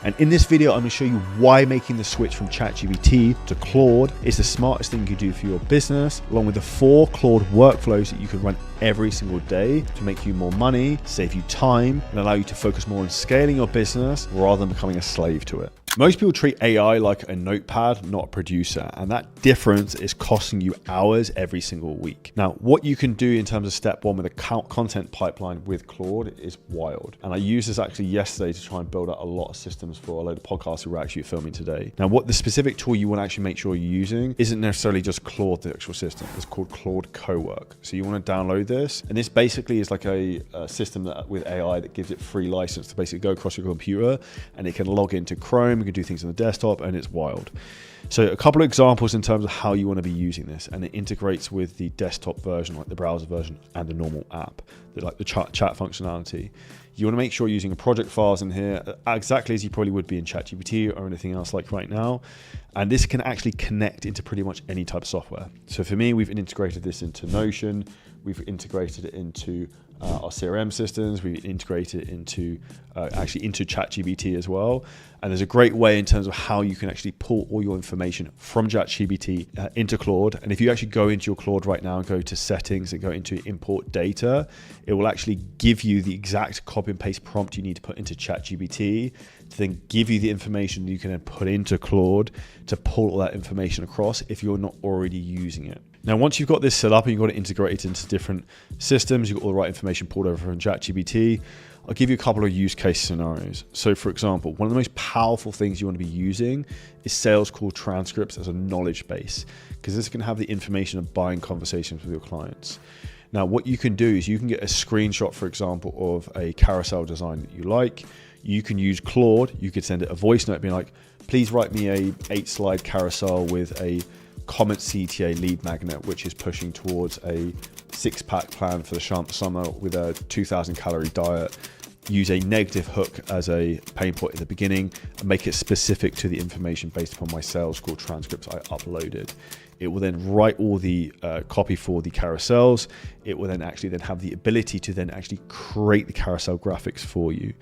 And in this video, I'm going to show you why making the switch from ChatGPT to Claude is the smartest thing you can do for your business, along with the 4 Claude workflows that you can run every single day to make you more money, save you time, and allow you to focus more on scaling your business rather than becoming a slave to it. Most people treat AI like a notepad, not a producer, and that difference is costing you hours every single week. Now, what you can do in terms of step 1 with a content pipeline with Claude is wild. And I used this actually yesterday to try and build out a lot of systems for a load of podcasts we're actually filming today. Now, what the specific tool you want to actually make sure you're using isn't necessarily just Claude, the actual system. It's called Claude Cowork. So you want to download this, and this basically is like a system that with AI that gives it free license to basically go across your computer, and it can log into Chrome. You can do things on the desktop, and it's wild. So a couple of examples in terms of how you want to be using this, and it integrates with the desktop version, like the browser version, and the normal app, like the chat functionality. You want to make sure you're using project files in here exactly as you probably would be in ChatGPT or anything else like right now. And this can actually connect into pretty much any type of software. So for me, we've integrated this into Notion. We've integrated it into our CRM systems. We've integrated it into actually into ChatGPT as well. And there's a great way in terms of how you can actually pull all your information from ChatGPT into Claude. And if you actually go into your Claude right now and go to settings and go into import data, it will actually give you the exact copy and paste prompt you need to put into ChatGPT to then give you the information you can then put into Claude to pull all that information across if you're not already using it. Now, once you've got this set up and you've got it integrated into different systems, you've got all the right information pulled over from ChatGPT, I'll give you a couple of use case scenarios. So for example, one of the most powerful things you want to be using is sales call transcripts as a knowledge base, because this can have the information of buying conversations with your clients. Now, what you can do is you can get a screenshot, for example, of a carousel design that you like. You can use Claude. You could send it a voice note being like, please write me a 8-slide carousel with a Comet CTA lead magnet, which is pushing towards a 6-pack plan for the summer with a 2,000 calorie diet. Use a negative hook as a pain point at the beginning and make it specific to the information based upon my sales call transcripts I uploaded. It will then write all the copy for the carousels. It will then actually have the ability to then actually create the carousel graphics for you.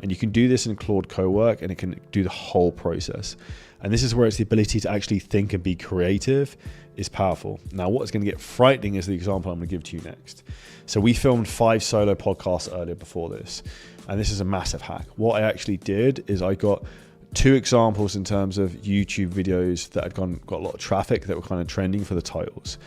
And you can do this in Claude Cowork, and it can do the whole process. And this is where it's the ability to actually think and be creative is powerful. Now, what's going to get frightening is the example I'm going to give to you next. So we filmed 5 solo podcasts earlier before this, and this is a massive hack. What I actually did is I got 2 examples in terms of YouTube videos that had got a lot of traffic that were kind of trending for the titles.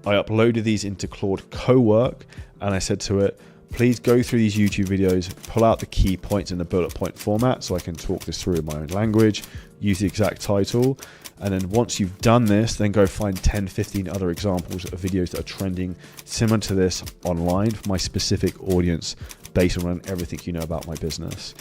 I uploaded these into Claude Cowork, and I said to it, please go through these YouTube videos, pull out the key points in the bullet point format so I can talk this through in my own language, use the exact title. And then once you've done this, then go find 10, 15 other examples of videos that are trending similar to this online for my specific audience based on everything you know about my business.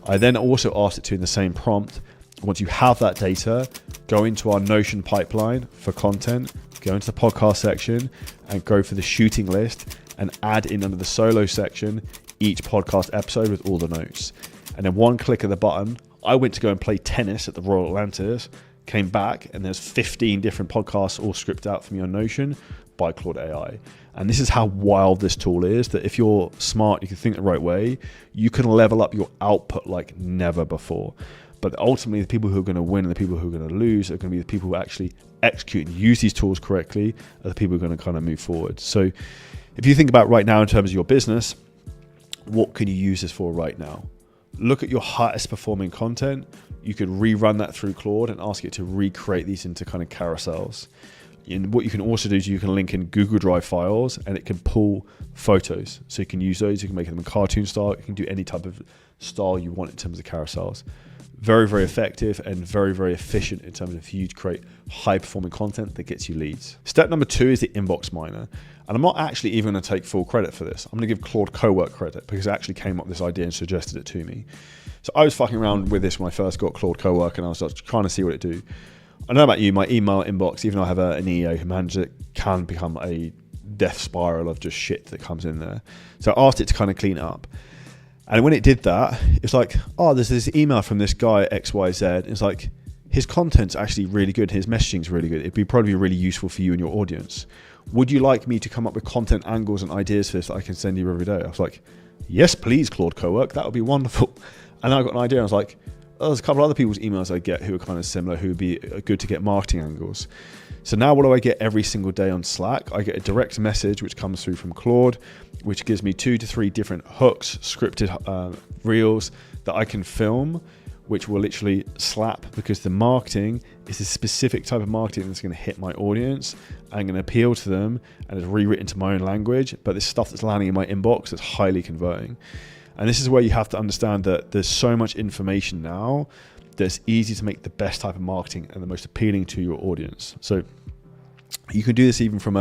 I then also asked it to, in the same prompt, once you have that data, go into our Notion pipeline for content, go into the podcast section and go for the shooting list and add in under the solo section each podcast episode with all the notes. And then one click of the button, I went to go and play tennis at the Royal Atlantis, came back, and there's 15 different podcasts all scripted out for me on Notion by Claude AI. And this is how wild this tool is, that if you're smart, you can think the right way, you can level up your output like never before. But ultimately, the people who are going to win and the people who are going to lose are going to be the people who actually execute and use these tools correctly, are the people who are going to kind of move forward. So if you think about right now in terms of your business, what can you use this for right now? Look at your highest performing content. You could rerun that through Claude and ask it to recreate these into kind of carousels. And what you can also do is you can link in Google Drive files, and it can pull photos. So you can use those, you can make them in cartoon style, you can do any type of style you want in terms of carousels. Very, very effective and very, very efficient in terms of you to create high performing content that gets you leads. Step number 2 is the inbox miner. And I'm not actually even going to take full credit for this. I'm going to give Claude Cowork credit because it actually came up with this idea and suggested it to me. So I was fucking around with this when I first got Claude Cowork, and I was just trying to see what it do. I know about you, my email inbox, even though I have an EO who manages it, can become a death spiral of just shit that comes in there. So I asked it to kind of clean it up. And when it did that, it's like, oh, there's this email from this guy, XYZ. It's like, his content's actually really good. His messaging's really good. It'd be probably really useful for you and your audience. Would you like me to come up with content angles and ideas for this that I can send you every day? I was like, yes, please, Claude Cowork. That would be wonderful. And then I got an idea. I was like, there's a couple other people's emails I get who are kind of similar, who would be good to get marketing angles. So now what do I get every single day on Slack? I get a direct message which comes through from Claude, which gives me 2 to 3 different hooks, scripted reels that I can film, which will literally slap, because the marketing is a specific type of marketing that's going to hit my audience and going to appeal to them, and it's rewritten to my own language, but this stuff that's landing in my inbox that's highly converting. And this is where you have to understand that there's so much information now that it's easy to make the best type of marketing and the most appealing to your audience. So you can do this even from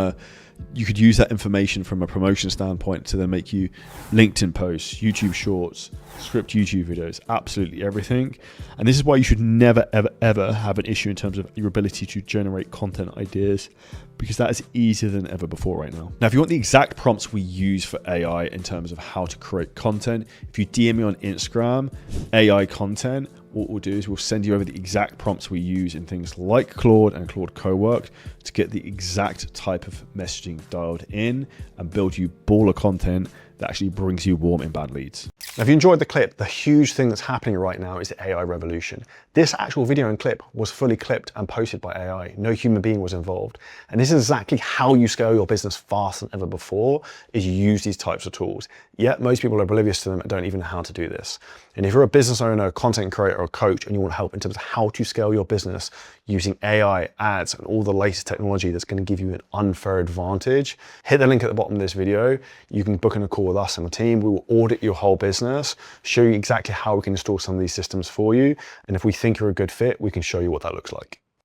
you could use that information from a promotion standpoint to then make you LinkedIn posts, YouTube shorts, script YouTube videos, absolutely everything. And this is why you should never, ever, ever have an issue in terms of your ability to generate content ideas, because that is easier than ever before right now. Now, if you want the exact prompts we use for AI in terms of how to create content, if you DM me on Instagram, AI content, what we'll do is we'll send you over the exact prompts we use in things like Claude and Claude Cowork to get the exact type of messaging dialed in and build you baller content that actually brings you warm inbound leads. Now, if you enjoyed the clip, the huge thing that's happening right now is the AI revolution. This actual video and clip was fully clipped and posted by AI. No human being was involved. And this is exactly how you scale your business faster than ever before, is you use these types of tools. Yet most people are oblivious to them and don't even know how to do this. And if you're a business owner, a content creator, or a coach, and you want help in terms of how to scale your business using AI, ads, and all the latest technology that's going to give you an unfair advantage, hit the link at the bottom of this video. You can book in a call with us and the team. We will audit your whole business, show you exactly how we can install some of these systems for you. And if we think you're a good fit, we can show you what that looks like.